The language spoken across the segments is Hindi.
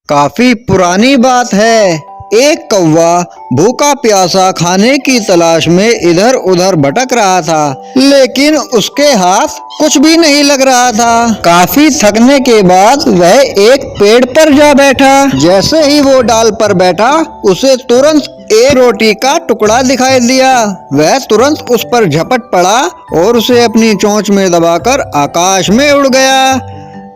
काफी पुरानी बात है। एक कौवा भूखा प्यासा खाने की तलाश में इधर उधर भटक रहा था, लेकिन उसके हाथ कुछ भी नहीं लग रहा था। काफी थकने के बाद वह एक पेड़ पर जा बैठा। जैसे ही वो डाल पर बैठा, उसे तुरंत एक रोटी का टुकड़ा दिखाई दिया। वह तुरंत उस पर झपट पड़ा और उसे अपनी चोंच में दबाकर आकाश में उड़ गया।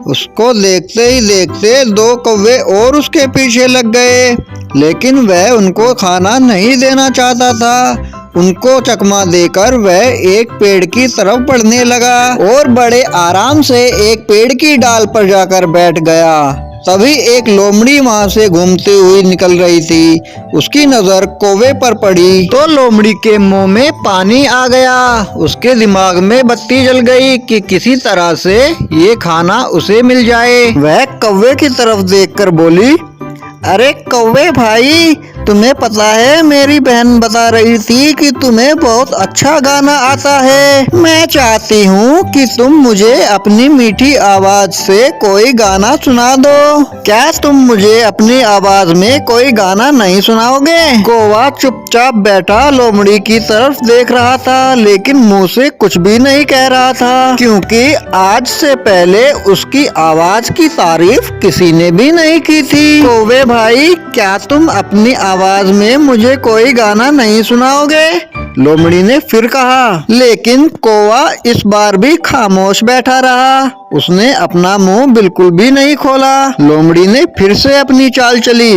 उसको देखते ही देखते दो कौवे और उसके पीछे लग गए, लेकिन वह उनको खाना नहीं देना चाहता था। उनको चकमा देकर वह एक पेड़ की तरफ बढ़ने लगा और बड़े आराम से एक पेड़ की डाल पर जाकर बैठ गया। तभी एक लोमड़ी वहां से घूमती हुई निकल रही थी। उसकी नजर कौवे पर पड़ी तो लोमड़ी के मुंह में पानी आ गया। उसके दिमाग में बत्ती जल गई कि किसी तरह से ये खाना उसे मिल जाए। वह कौवे की तरफ देखकर बोली, अरे कौवे भाई, तुम्हें पता है मेरी बहन बता रही थी कि तुम्हें बहुत अच्छा गाना आता है। मैं चाहती हूँ कि तुम मुझे अपनी मीठी आवाज से कोई गाना सुना दो। क्या तुम मुझे अपनी आवाज में कोई गाना नहीं सुनाओगे? कौवा चुपचाप बैठा लोमड़ी की तरफ देख रहा था, लेकिन मुंह से कुछ भी नहीं कह रहा था, क्योंकि आज से पहले उसकी आवाज की तारीफ किसी ने भी नहीं की थी। कौवे भाई, क्या तुम अपनी आवाज में मुझे कोई गाना नहीं सुनाओगे? लोमड़ी ने फिर कहा, लेकिन कौवा इस बार भी खामोश बैठा रहा। उसने अपना मुंह बिल्कुल भी नहीं खोला। लोमड़ी ने फिर से अपनी चाल चली,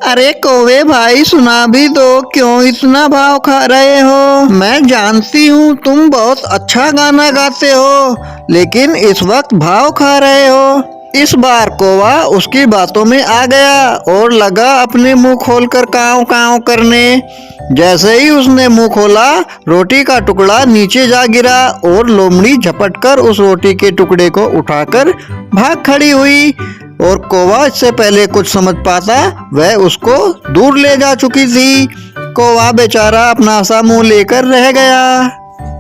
अरे कौवे भाई, सुना भी दो, क्यों इतना भाव खा रहे हो? मैं जानती हूँ तुम बहुत अच्छा गाना गाते हो, लेकिन इस वक्त भाव खा रहे हो। इस बार कौवा उसकी बातों में आ गया और लगा अपने मुंह खोलकर काव काव करने। जैसे ही उसने मुंह खोला, रोटी का टुकड़ा नीचे जा गिरा और लोमड़ी झपटकर उस रोटी के टुकड़े को उठाकर भाग खड़ी हुई। और कौवा इससे पहले कुछ समझ पाता, वह उसको दूर ले जा चुकी थी। कौवा बेचारा अपना सा मुंह लेकर रह गया।